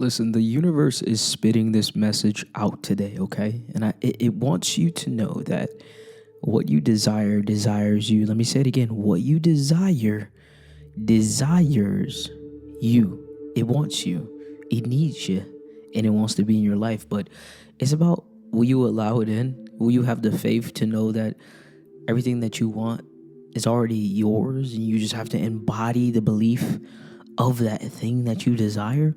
Listen, the universe is spitting this message out today, okay? And it wants you to know that what you desire desires you. Let me say it again. What you desire desires you. It wants you. It needs you. And it wants to be in your life. But it's about, will you allow it in? Will you have the faith to know that everything that you want is already yours and you just have to embody the belief of that thing that you desire?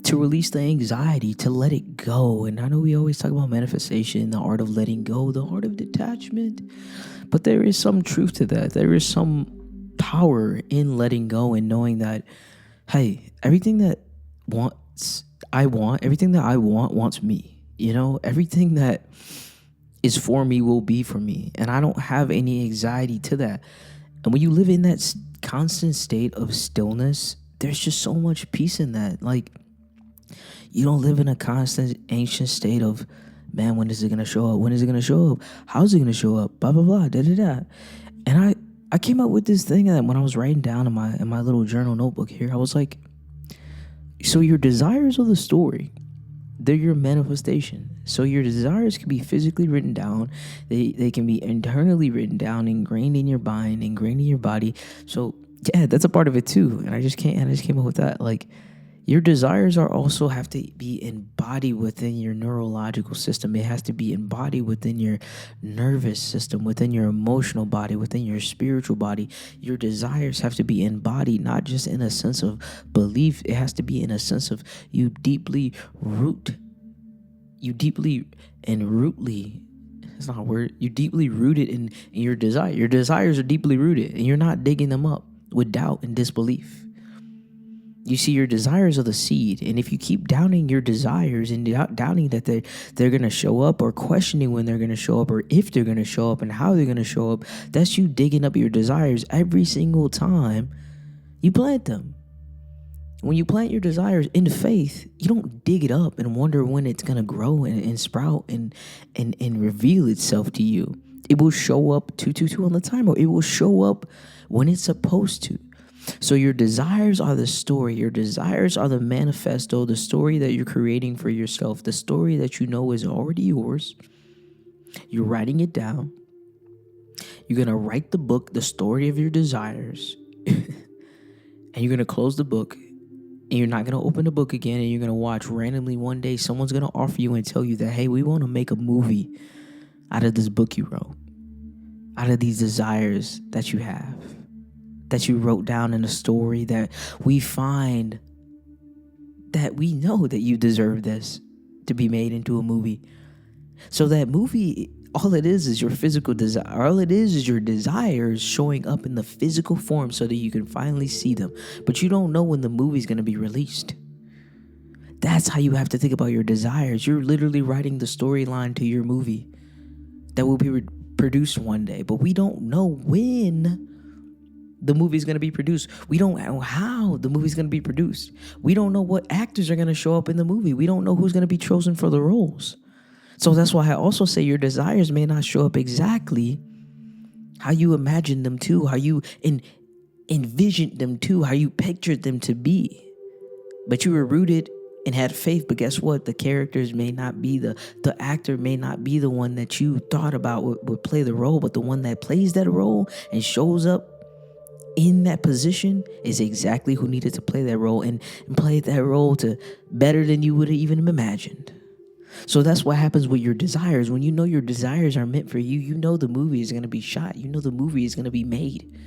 To release the anxiety, to let it go. And I know we always talk about manifestation, the art of letting go, the art of detachment, but there is some truth to that. There is some power in letting go and knowing that, hey, everything that everything that I want wants me. Everything that is for me will be for me. And I don't have any anxiety to that. And when you live in that constant state of stillness, there's just so much peace in that. Like, you don't live in a constant anxious state of, man, when is it going to show up? When is it going to show up? How's it going to show up? Blah, blah, blah, da, da, da. And I came up with this thing that when I was writing down in my little journal notebook here, I was like, so your desires are the story. They're your manifestation. So your desires can be physically written down. They can be internally written down, ingrained in your mind, ingrained in your body. So yeah, that's a part of it too. And I just came up with that. Like, your desires also have to be embodied within your neurological system. It has to be embodied within your nervous system, within your emotional body, within your spiritual body. Your desires have to be embodied, not just in a sense of belief. It has to be in a sense of you deeply and rootly. It's not a word. You're deeply rooted in your desire. Your desires are deeply rooted, and you're not digging them up with doubt and disbelief. You see, your desires are the seed, and if you keep doubting your desires and doubting that they're going to show up, or questioning when they're going to show up, or if they're going to show up and how they're going to show up, that's you digging up your desires every single time you plant them. When you plant your desires in faith, you don't dig it up and wonder when it's going to grow and sprout and reveal itself to you. It will show up 222 on the timer. It will show up when it's supposed to. So your desires are the story. Your desires are the manifesto, the story that you're creating for yourself, the story that you know is already yours. You're writing it down. You're going to write the book, the story of your desires, and you're going to close the book, and you're not going to open the book again, and you're going to watch randomly one day someone's going to offer you and tell you that, hey, we want to make a movie out of this book you wrote, out of these desires that you have, that you wrote down in a story, that we find that we know that you deserve this to be made into a movie. So that movie, all it is your physical desire. All it is your desires showing up in the physical form so that you can finally see them. But you don't know when the movie's going to be released. That's how you have to think about your desires. You're literally writing the storyline to your movie that will be produced one day. But we don't know when the movie is going to be produced. We don't know how the movie is going to be produced. We don't know what actors are going to show up in the movie. We don't know who's going to be chosen for the roles. So that's why I also say your desires may not show up exactly how you imagined them to, how you envisioned them to, how you pictured them to be. But you were rooted and had faith. But guess what? The characters may not be, the actor may not be the one that you thought about would play the role, but the one that plays that role and shows up in that position is exactly who needed to play that role and play that role to better than you would have even imagined. So that's what happens with your desires. When you know your desires are meant for you, you know the movie is going to be shot. You know the movie is going to be made.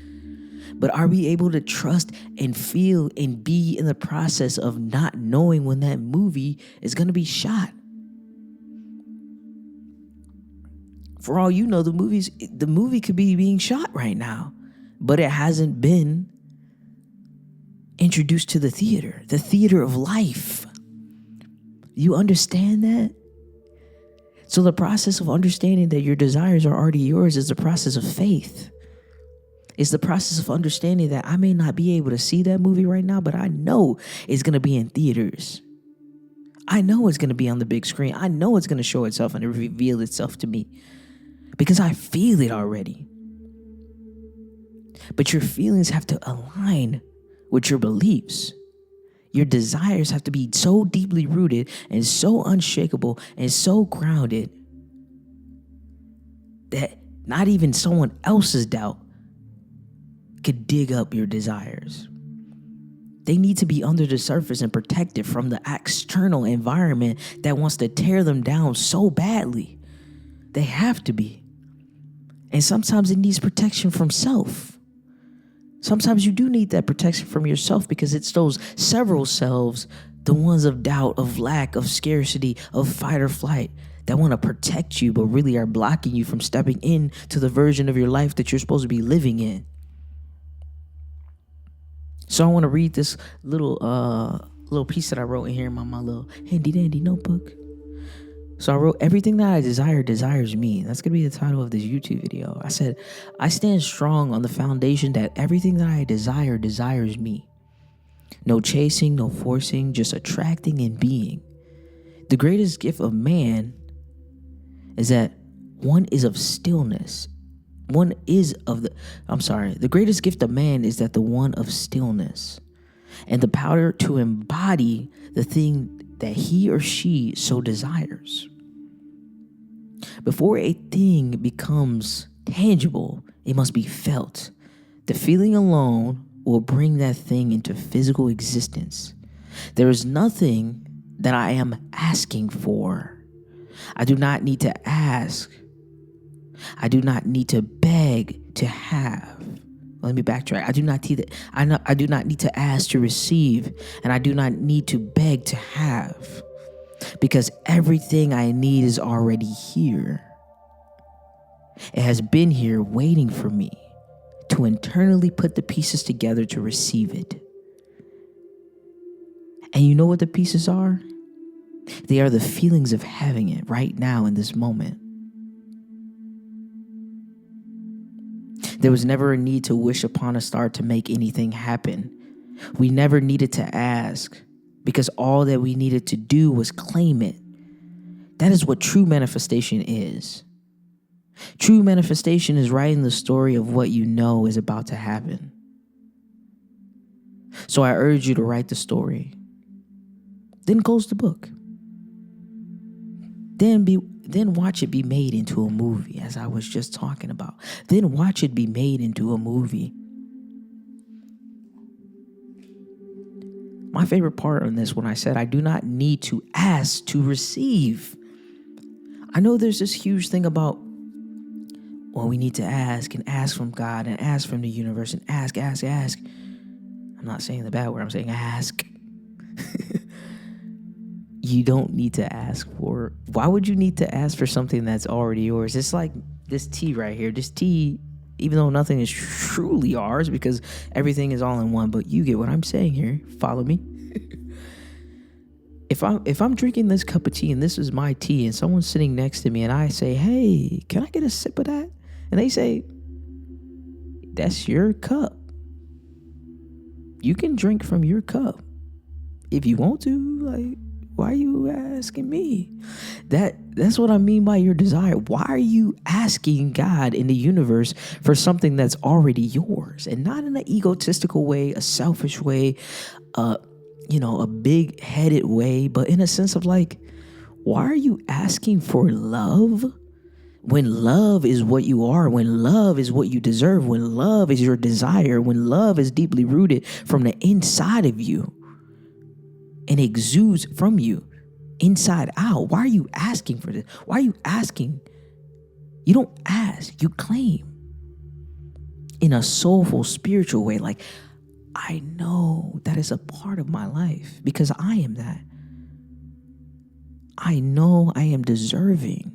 But are we able to trust and feel and be in the process of not knowing when that movie is going to be shot? For all you know, the movie could be being shot right now, but it hasn't been introduced to the theater of life. You understand that? So the process of understanding that your desires are already yours is the process of faith. It's the process of understanding that I may not be able to see that movie right now, but I know it's going to be in theaters. I know it's going to be on the big screen. I know it's going to show itself and reveal itself to me because I feel it already. But your feelings have to align with your beliefs. Your desires have to be so deeply rooted and so unshakable and so grounded that not even someone else's doubt could dig up your desires. They need to be under the surface and protected from the external environment that wants to tear them down so badly. They have to be. And sometimes it needs protection from self. Sometimes you do need that protection from yourself because it's those several selves, the ones of doubt, of lack, of scarcity, of fight or flight, that want to protect you but really are blocking you from stepping into the version of your life that you're supposed to be living in. So I want to read this little piece that I wrote in here in my little handy dandy notebook. So I wrote, everything that I desire desires me. That's going to be the title of this YouTube video. I said, I stand strong on the foundation that everything that I desire desires me. No chasing, no forcing, just attracting and being. The greatest gift of man is that one is of stillness. The greatest gift of man is that the one of stillness and the power to embody the thing that he or she so desires. Before a thing becomes tangible, it must be felt. The feeling alone will bring that thing into physical existence. There is nothing that I am asking for. I do not need to ask. I do not need to beg to have. Let me backtrack. I do not need to ask to receive, and I do not need to beg to have, because everything I need is already here. It has been here waiting for me to internally put the pieces together to receive it. And you know what the pieces are? They are the feelings of having it right now in this moment. There was never a need to wish upon a star to make anything happen. We never needed to ask, because all that we needed to do was claim it. That is what true manifestation is. True manifestation is writing the story of what you know is about to happen. So I urge you to write the story. Then close the book. Then watch it be made into a movie, as I was just talking about. Then watch it be made into a movie. My favorite part on this, when I said I do not need to ask to receive. I know there's this huge thing about, well, we need to ask and ask from God and ask from the universe and ask. I'm not saying the bad word, I'm saying ask. You don't need to ask for. Why would you need to ask for something that's already yours? It's like this tea right here. This tea, even though nothing is truly ours because everything is all in one, but you get what I'm saying here. Follow me. If I'm drinking this cup of tea and this is my tea and someone's sitting next to me and I say, hey, can I get a sip of that? And they say, that's your cup. You can drink from your cup if you want to. Like, why are you asking me? That's what I mean by your desire. Why are you asking God in the universe for something that's already yours, and not in an egotistical way, a selfish way, a big-headed way, but in a sense of like, why are you asking for love when love is what you are, when love is what you deserve, when love is your desire, when love is deeply rooted from the inside of you and exudes from you inside out? Why are you asking for this? Why are you asking? You don't ask, you claim in a soulful, spiritual way. Like, I know that is a part of my life because I am that. I know I am deserving.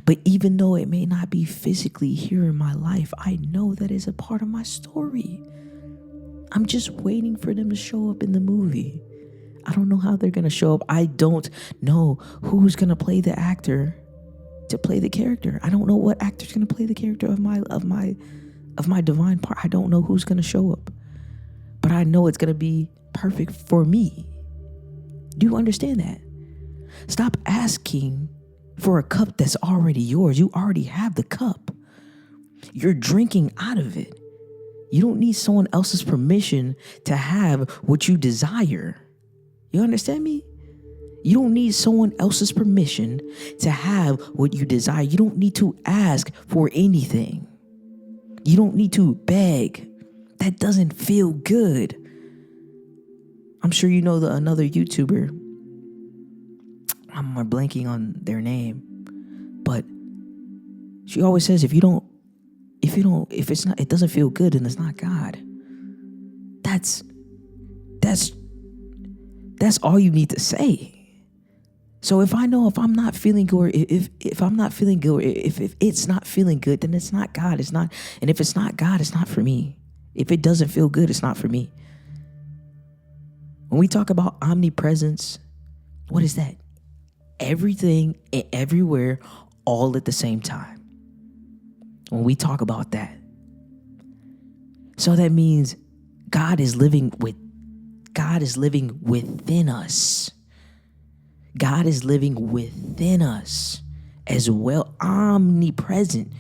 But even though it may not be physically here in my life, I know that is a part of my story. I'm just waiting for them to show up in the movie. I don't know how they're going to show up. I don't know who's going to play the actor to play the character. I don't know what actor's going to play the character of my divine part. I don't know who's going to show up. But I know it's going to be perfect for me. Do you understand that? Stop asking for a cup that's already yours. You already have the cup. You're drinking out of it. You don't need someone else's permission to have what you desire. You understand me? You don't need someone else's permission to have what you desire. You don't need to ask for anything. You don't need to beg. That doesn't feel good. I'm sure you know another YouTuber. I'm blanking on their name, but she always says, if it doesn't feel good, then it's not God. That's all you need to say. So if I know if I'm not feeling good, or if I'm not feeling good, or if it's not feeling good, then it's not God. It's not, and if it's not God, it's not for me. If it doesn't feel good, it's not for me. When we talk about omnipresence, what is that? Everything and everywhere, all at the same time. When we talk about that, so that means God is living within us. God is living within us as well, omnipresent.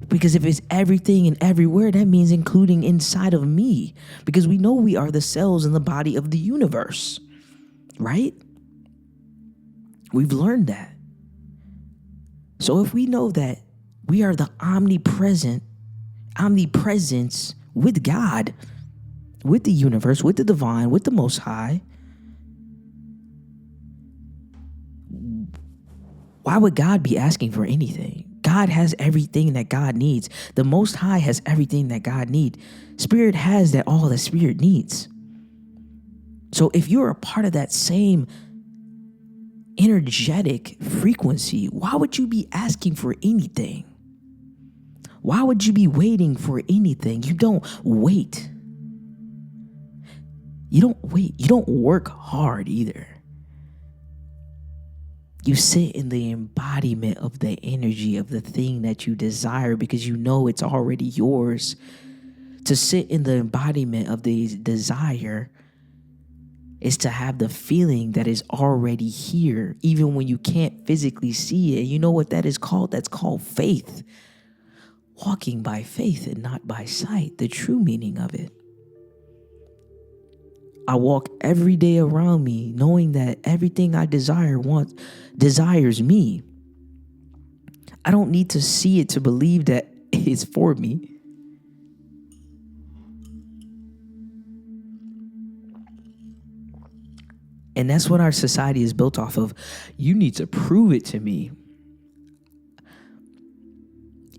Because if it's everything and everywhere, that means including inside of me. Because we know we are the cells in the body of the universe, right? We've learned that. So if we know that we are the omnipresence with God, with the universe, with the divine, with the Most High, why would God be asking for anything? God has everything that God needs. The Most High has everything that God needs. Spirit has that all that Spirit needs. So if you're a part of that same energetic frequency, why would you be asking for anything? Why would you be waiting for anything? You don't wait. You don't wait. You don't work hard either. You sit in the embodiment of the energy of the thing that you desire because you know it's already yours. To sit in the embodiment of the desire is to have the feeling that is already here, even when you can't physically see it. You know what that is called? That's called faith. Walking by faith and not by sight, the true meaning of it. I walk every day around me knowing that everything I desires me. I don't need to see it to believe that it's for me. And that's what our society is built off of. You need to prove it to me.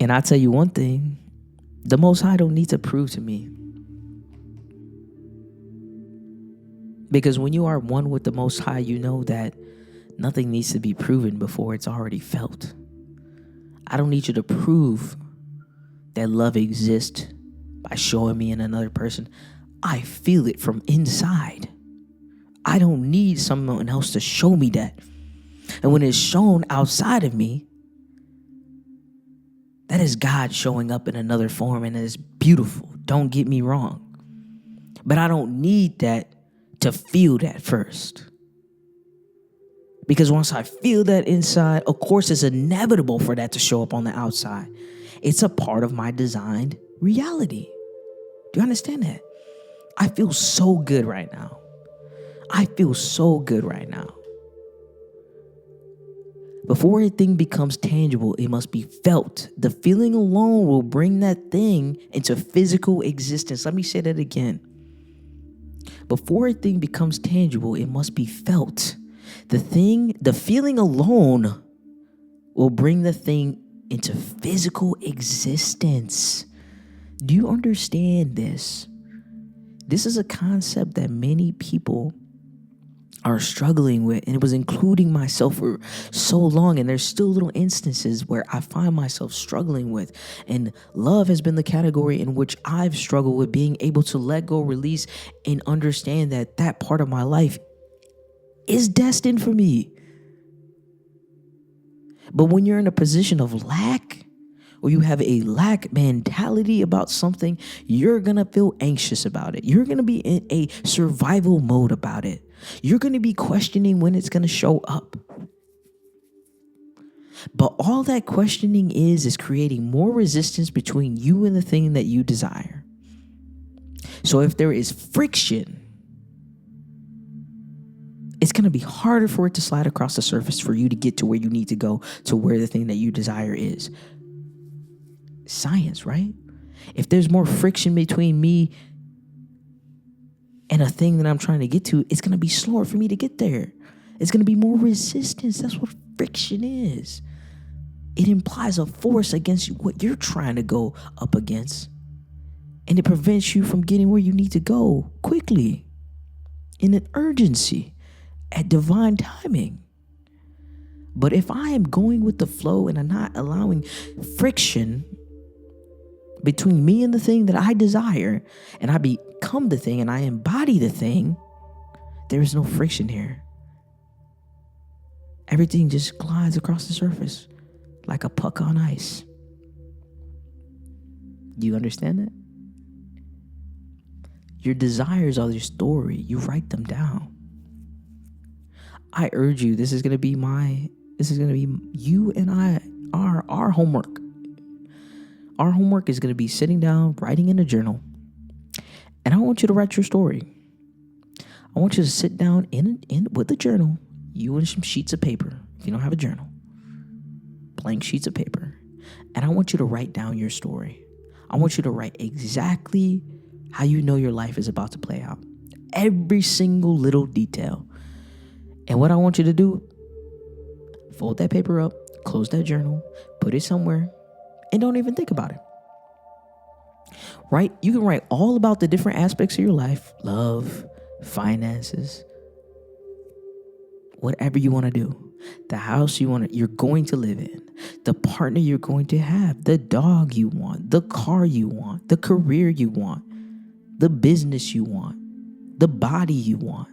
And I'll tell you one thing, the Most High don't need to prove to me. Because when you are one with the Most High, you know that nothing needs to be proven before it's already felt. I don't need you to prove that love exists by showing me in another person. I feel it from inside. I don't need someone else to show me that. And when it's shown outside of me, that is God showing up in another form, and it's beautiful. Don't get me wrong. But I don't need that to feel that first. Because once I feel that inside, of course, it's inevitable for that to show up on the outside. It's a part of my designed reality. Do you understand that? I feel so good right now. I feel so good right now. Before a thing becomes tangible, it must be felt. The feeling alone will bring that thing into physical existence. Let me say that again. Before a thing becomes tangible, it must be felt. The feeling alone will bring the thing into physical existence. Do you understand this? This is a concept that many people are struggling with, and it was including myself for so long, and there's still little instances where I find myself struggling with, and love has been the category in which I've struggled with being able to let go, release, and understand that that part of my life is destined for me. But when you're in a position of lack, or you have a lack mentality about something, you're going to feel anxious about it. You're going to be in a survival mode about it. You're going to be questioning when it's going to show up. But all that questioning is creating more resistance between you and the thing that you desire. So if there is friction, it's going to be harder for it to slide across the surface for you to get to where you need to go, to where the thing that you desire is. Science, right? If there's more friction between me and a thing that I'm trying to get to, it's going to be slower for me to get there. It's going to be more resistance. That's what friction is. It implies a force against what you're trying to go up against. And it prevents you from getting where you need to go quickly, in an urgency, at divine timing. But if I am going with the flow and I'm not allowing friction between me and the thing that I desire, and I become the thing and I embody the thing, there is no friction here. Everything just glides across the surface like a puck on ice. Do you understand that? Your desires are your story. You write them down. I urge you, this is going to be you and I, our homework. Our homework is going to be sitting down, writing in a journal. And I want you to write your story. I want you to sit down with a journal, you and some sheets of paper. If you don't have a journal, blank sheets of paper. And I want you to write down your story. I want you to write exactly how you know your life is about to play out. Every single little detail. And what I want you to do, fold that paper up, close that journal, put it somewhere, and don't even think about it. Right? You can write all about the different aspects of your life, love, finances, whatever you want to do, the house you're going to live in, the partner you're going to have, the dog you want, the car you want, the career you want, the business you want, the body you want.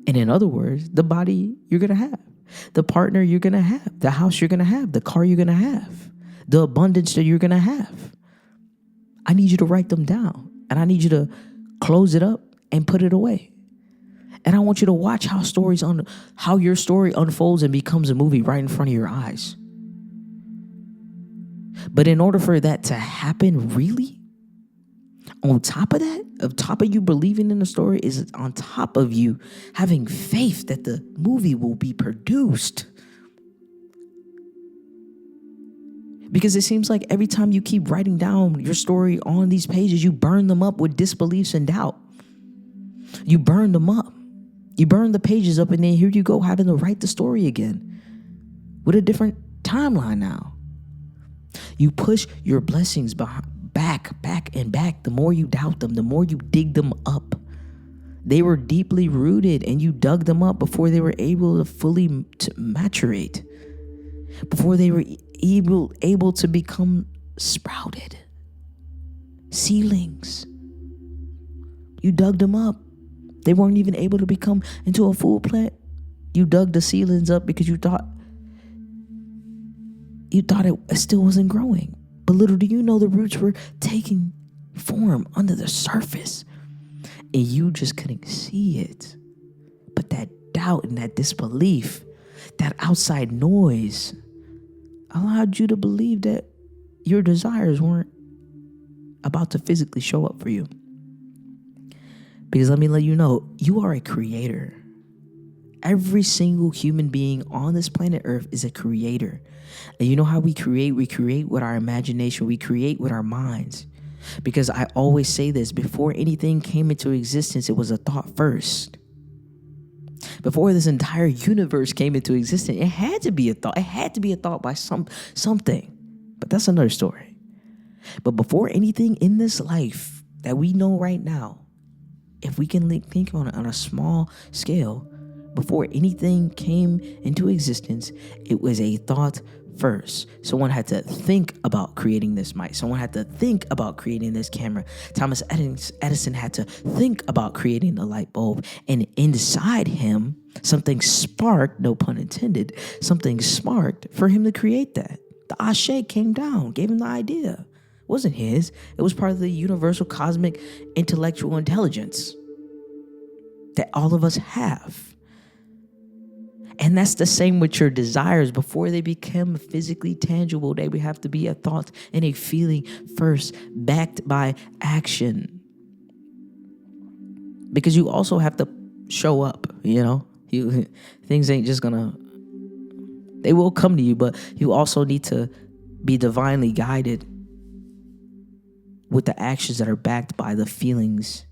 And in other words, the body you're going to have, the partner you're going to have, the house you're going to have, the car you're going to have, the abundance that you're going to have. I need you to write them down, and I need you to close it up and put it away. And I want you to watch how your story unfolds and becomes a movie right in front of your eyes. But in order for that to happen, really, on top of you believing in the story, is on top of you having faith that the movie will be produced. Because it seems like every time you keep writing down your story on these pages, you burn them up with disbeliefs and doubt. You burn them up. You burn the pages up, and then here you go having to write the story again with a different timeline now. You push your blessings back. The more you doubt them, the more you dig them up. They were deeply rooted, and you dug them up before they were able to fully maturate, before they were able to become sprouted seedlings. You dug them up. They weren't even able to become into a full plant. You dug the seedlings up because you thought it still wasn't growing. But little do you know, the roots were taking form under the surface, and you just couldn't see it. But that doubt and that disbelief, that outside noise, allowed you to believe that your desires weren't about to physically show up for you. Because let me let you know, you are a creator. Every single human being on this planet Earth is a creator. And you know how we create? We create with our imagination. We create with our minds. Because I always say this, before anything came into existence, it was a thought first. Before this entire universe came into existence, it had to be a thought. It had to be a thought by something. But that's another story. But before anything in this life that we know right now, if we can think on a small scale, before anything came into existence, it was a thought first. Someone had to think about creating this mic. Someone had to think about creating this camera. Thomas Edison had to think about creating the light bulb. And inside him, something sparked, no pun intended, something sparked for him to create that. The Ashe came down, gave him the idea. It wasn't his. It was part of the universal cosmic intellectual intelligence that all of us have. And that's the same with your desires. Before they become physically tangible, they have to be a thought and a feeling first, backed by action. Because you also have to show up, things ain't just gonna, they will come to you, but you also need to be divinely guided with the actions that are backed by the feelings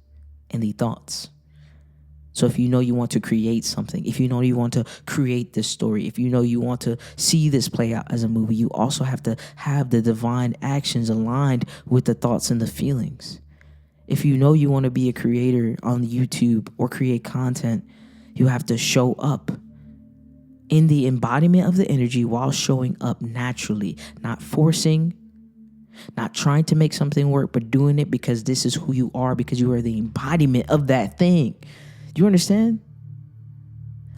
and the thoughts. So if you know you want to create something, if you know you want to create this story, if you know you want to see this play out as a movie, you also have to have the divine actions aligned with the thoughts and the feelings. If you know you want to be a creator on YouTube or create content, you have to show up in the embodiment of the energy while showing up naturally, not forcing, not trying to make something work, but doing it because this is who you are, because you are the embodiment of that thing. Do you understand?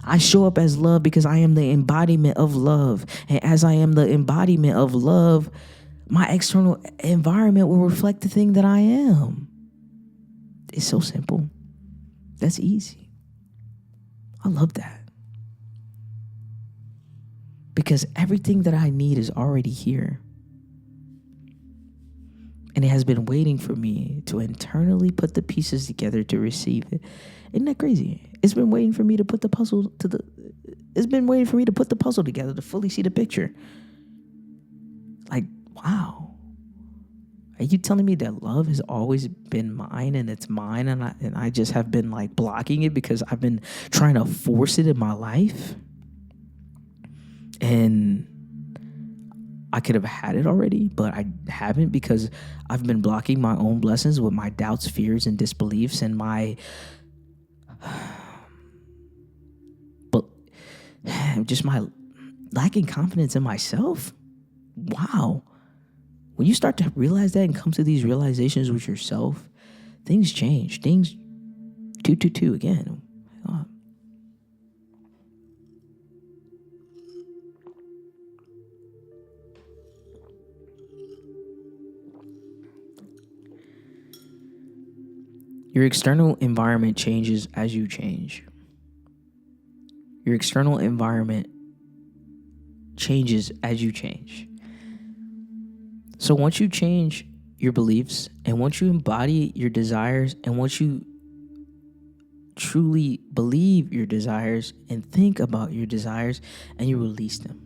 I show up as love because I am the embodiment of love. And as I am the embodiment of love, my external environment will reflect the thing that I am. It's so simple. That's easy. I love that. Because everything that I need is already here. And it has been waiting for me to internally put the pieces together to receive it. Isn't that crazy? It's been waiting for me to put the puzzle together to fully see the picture. Like, wow. Are you telling me that love has always been mine and it's mine and I just have been like blocking it because I've been trying to force it in my life? And I could have had it already, but I haven't because I've been blocking my own blessings with my doubts, fears, and disbeliefs and my just my lacking confidence in myself. Wow. When you start to realize that and come to these realizations with yourself, things change. Things 222 again. Your external environment changes as you change. Your external environment changes as you change. So once you change your beliefs and once you embody your desires and once you truly believe your desires and think about your desires and you release them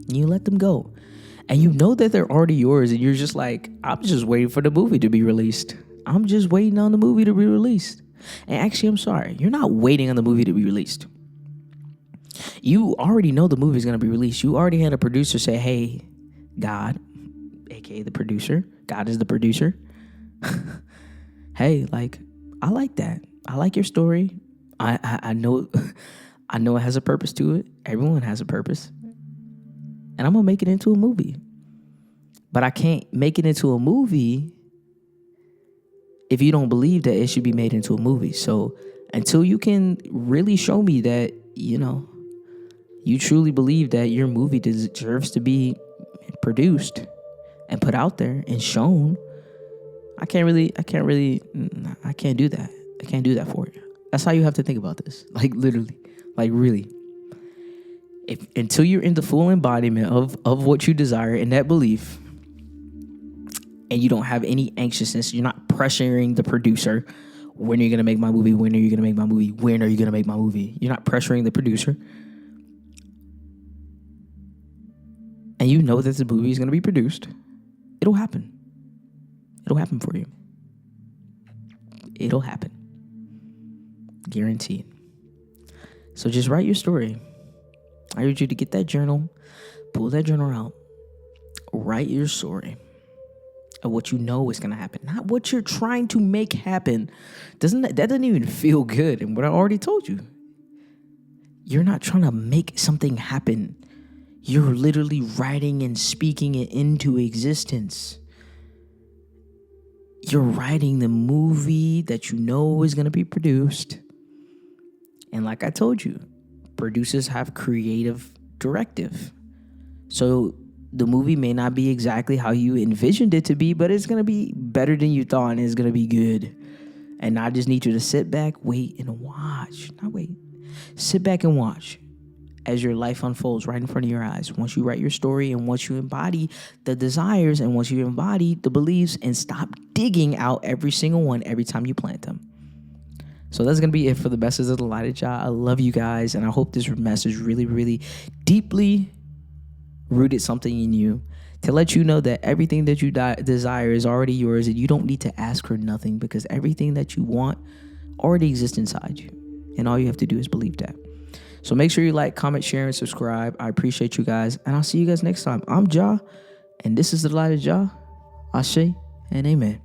and you let them go and you know that they're already yours and you're just like, I'm just waiting for the movie to be released. I'm just waiting on the movie to be released. And actually, I'm sorry. You're not waiting on the movie to be released. You already know the movie is going to be released. You already had a producer say, hey, God, aka the producer. God is the producer. Hey, like, I like that. I like your story. I know I know it has a purpose to it. Everyone has a purpose. And I'm going to make it into a movie. But I can't make it into a movie if you don't believe that it should be made into a movie. So until you can really show me that, you truly believe that your movie deserves to be produced and put out there and shown, I can't do that. I can't do that for you. That's how you have to think about this. Like literally, like really. Until you're in the full embodiment of what you desire and that belief, and you don't have any anxiousness, you're not pressuring the producer, when are you going to make my movie? When are you going to make my movie? When are you going to make my movie? You're not pressuring the producer. And you know that the movie is going to be produced. It'll happen. It'll happen for you. It'll happen. Guaranteed. So just write your story. I urge you to get that journal, pull that journal out, write your story of what you know is going to happen, not what you're trying to make happen. That doesn't even feel good. And what I already told you, you're not trying to make something happen. You're literally writing and speaking it into existence. You're writing the movie that you know is going to be produced. And like I told you, producers have creative directive. So the movie may not be exactly how you envisioned it to be, but it's going to be better than you thought and it's going to be good. And I just need you to sit back, wait, and watch. Not wait. Sit back and watch as your life unfolds right in front of your eyes. Once you write your story and once you embody the desires and once you embody the beliefs and stop digging out every single one every time you plant them. So that's going to be it for the Message of the Light of Jah. I love you guys, and I hope this message really, really deeply rooted something in you to let you know that everything that you desire is already yours, and you don't need to ask for nothing because everything that you want already exists inside you, and all you have to do is believe that. So make sure you like, comment, share, and subscribe. I appreciate you guys, and I'll see you guys next time. I'm Jah, and this is the Light of Jah. Ashe and amen.